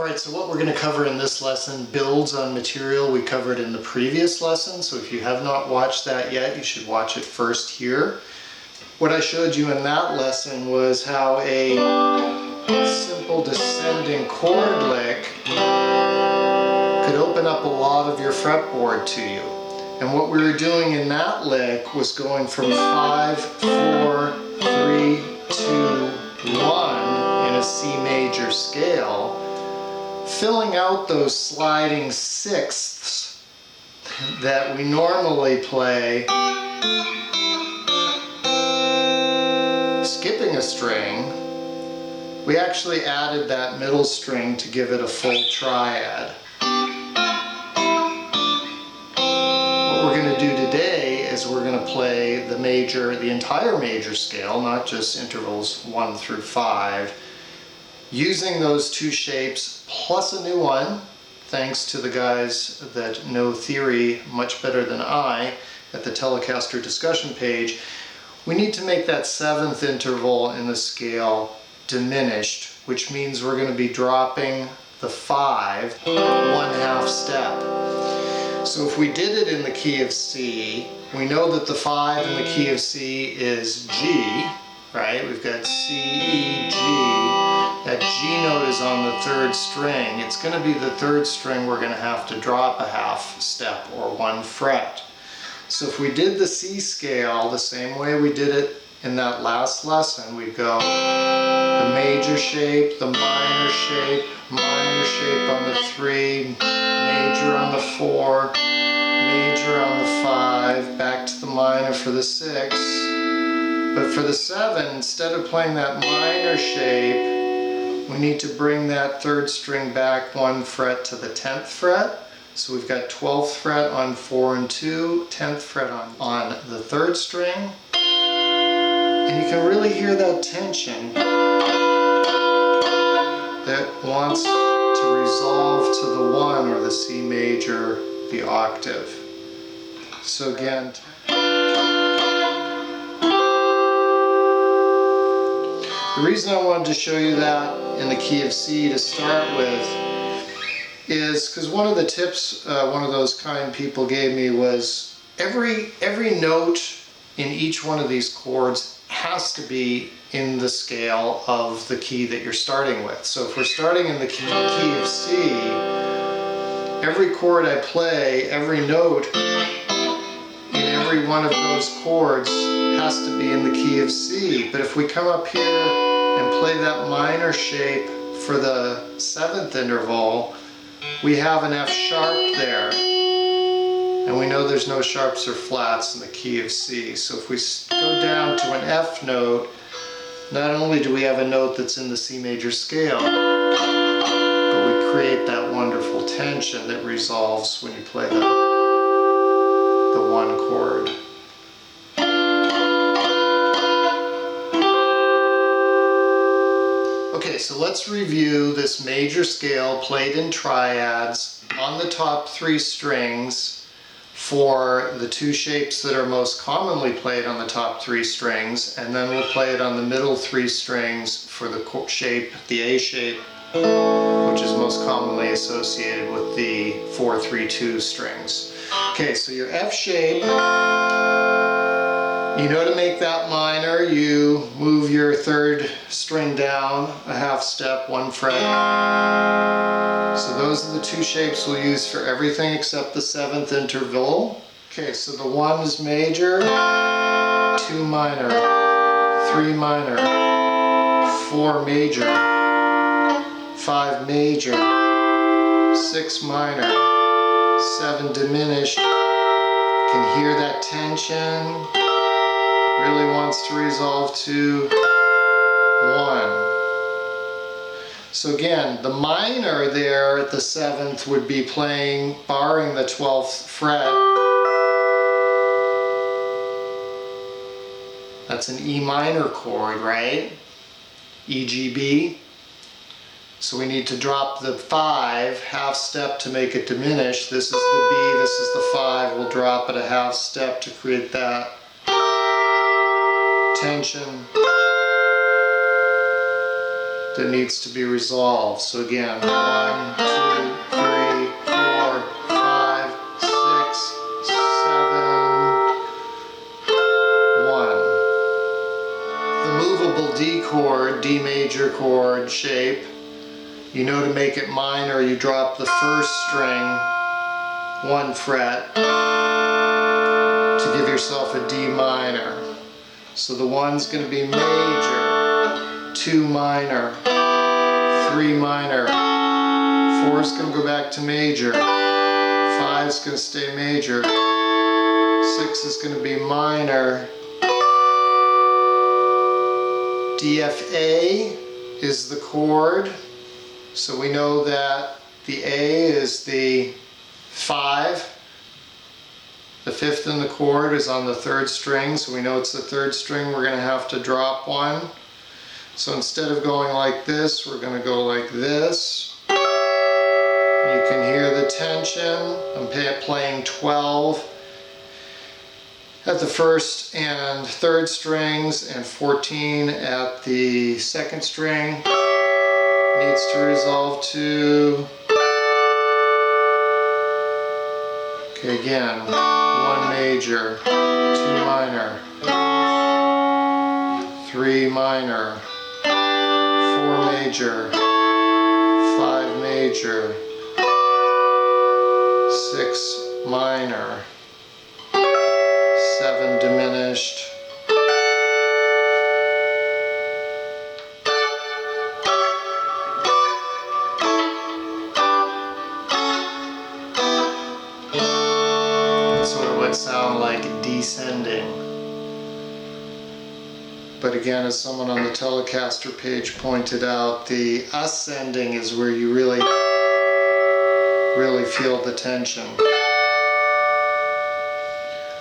Alright, so what we're going to cover in this lesson builds on material we covered in the previous lesson, so if you have not watched that yet, you should watch it first here. What I showed you in that lesson was how a simple descending chord lick could open up a lot of your fretboard to you. And what we were doing in that lick was going from 5, 4, 3, 2, 1 in a C major scale, filling out those sliding sixths that we normally play, skipping a string. We actually added that middle string to give it a full triad. What we're going to do today is we're going to play the entire major scale, not just intervals 1 through 5, using those two shapes plus a new one, thanks to the guys that know theory much better than I at the Telecaster discussion page. We need to make that 7th interval in the scale diminished, which means we're going to be dropping the 5 1/2 step. So if we did it in the key of C, we know that the 5 in the key of C is G, right? We've got C, E, G. That G note is on the 3rd string. It's going to be the 3rd string we're going to have to drop a 1/2 step or 1 fret. So if we did the C scale the same way we did it in that last lesson, we go the major shape, the minor shape on the 3, major on the 4, major on the 5, back to the minor for the 6. But for the 7, instead of playing that minor shape, we need to bring that 3rd string back 1 fret to the 10th fret. So we've got 12th fret on 4 and 2, 10th fret on the 3rd string. And you can really hear that tension that wants to resolve to the 1 or the C major, the octave. So again, the reason I wanted to show you that in the key of C to start with is because one of the tips one of those kind people gave me was every note in each one of these chords has to be in the scale of the key that you're starting with. So if we're starting in the key of C, every chord I play, every note in every one of those chords has to be in the key of C. But if we come up here and play that minor shape for the 7th interval, we have an F sharp there. And we know there's no sharps or flats in the key of C. So if we go down to an F note, not only do we have a note that's in the C major scale, but we create that wonderful tension that resolves when you play the 1 chord. Okay, so let's review this major scale played in triads on the top 3 strings for the 2 shapes that are most commonly played on the top 3 strings, and then we'll play it on the middle 3 strings for the shape, the A shape, which is most commonly associated with the 4-3-2 strings. Okay, so your F shape, you know to make that minor, you move your 3rd string down a 1/2 step, 1 fret. So those are the 2 shapes we'll use for everything except the 7th interval. Okay, so the 1 is major, 2 minor, 3 minor, 4 major, 5 major, 6 minor, 7 diminished. You can hear that tension. Really wants to resolve to 1. So again, the minor there at the 7th would be playing, barring the 12th fret. That's an E minor chord, right? E, G, B. So we need to drop the 5, 1/2 step to make it diminish. This is the B, this is the 5. We'll drop it a 1/2 step to create that tension that needs to be resolved. So again, 1, 2, 3, 4, 5, 6, 7, 1. The movable D chord, D major chord shape, you know to make it minor, you drop the first string 1 fret to give yourself a D minor. So the 1's going to be major, 2 minor, 3 minor, 4's going to go back to major, 5's going to stay major, 6 is going to be minor. DFA is the chord, so we know that the A is the 5. The 5th in the chord is on the 3rd string, so we know it's the 3rd string. We're going to have to drop 1. So instead of going like this, we're going to go like this. You can hear the tension. I'm playing 12 at the 1st and 3rd strings and 14 at the 2nd string. Needs to resolve to... Okay, again, 1 major, 2 minor, 3 minor, 4 major, 5 major, 6 minor, 7 diminished, sound like descending. But again, as someone on the Telecaster page pointed out, the ascending is where you really feel the tension.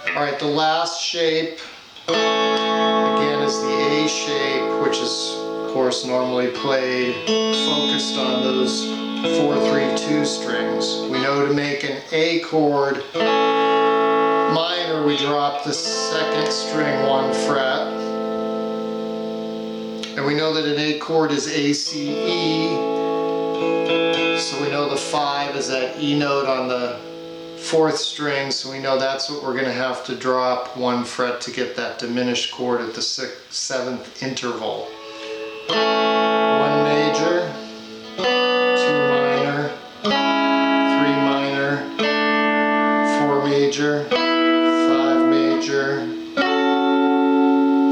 Alright, the last shape again is the A shape, which is of course normally played focused on those 4-3-2 strings. We know to make an A chord minor, we drop the 2nd string 1 fret. And we know that an A chord is ACE, so we know the 5 is that E note on the 4th string, so we know that's what we're going to have to drop 1 fret to get that diminished chord at the 7th interval. 1 major, 2 minor, 3 minor, 4 major,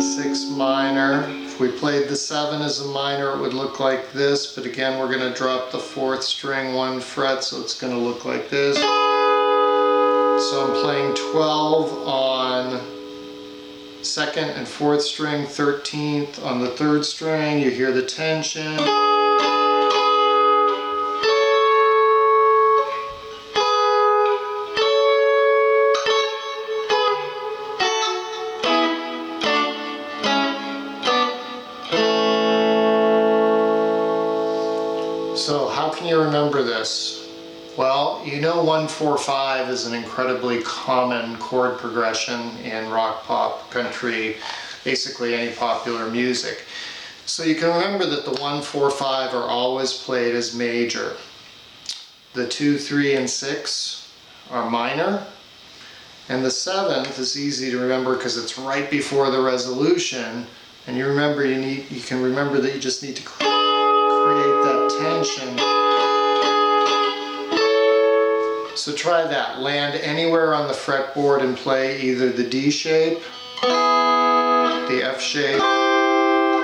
6 minor. If we played the 7 as a minor, it would look like this, but again, we're going to drop the 4th string 1 fret, so it's going to look like this. So I'm playing 12 on 2nd and 4th string, 13th on the 3rd string. You hear the tension. So how can you remember this? Well, you know 1-4-5 is an incredibly common chord progression in rock, pop, country, basically any popular music. So you can remember that the 1-4-5 are always played as major. The 2, 3, and 6 are minor. And the 7th is easy to remember because it's right before the resolution. And you can remember that you just need to create that tension. So try that. Land anywhere on the fretboard and play either the D shape, the F shape,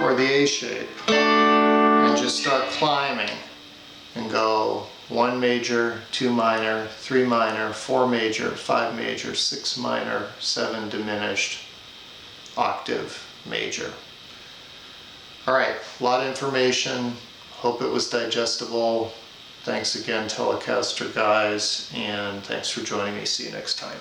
or the A shape. And just start climbing and go 1 major, 2 minor, 3 minor, 4 major, 5 major, 6 minor, 7 diminished, octave major. Alright, a lot of information. Hope it was digestible. Thanks again, Telecaster guys, and thanks for joining me. See you next time.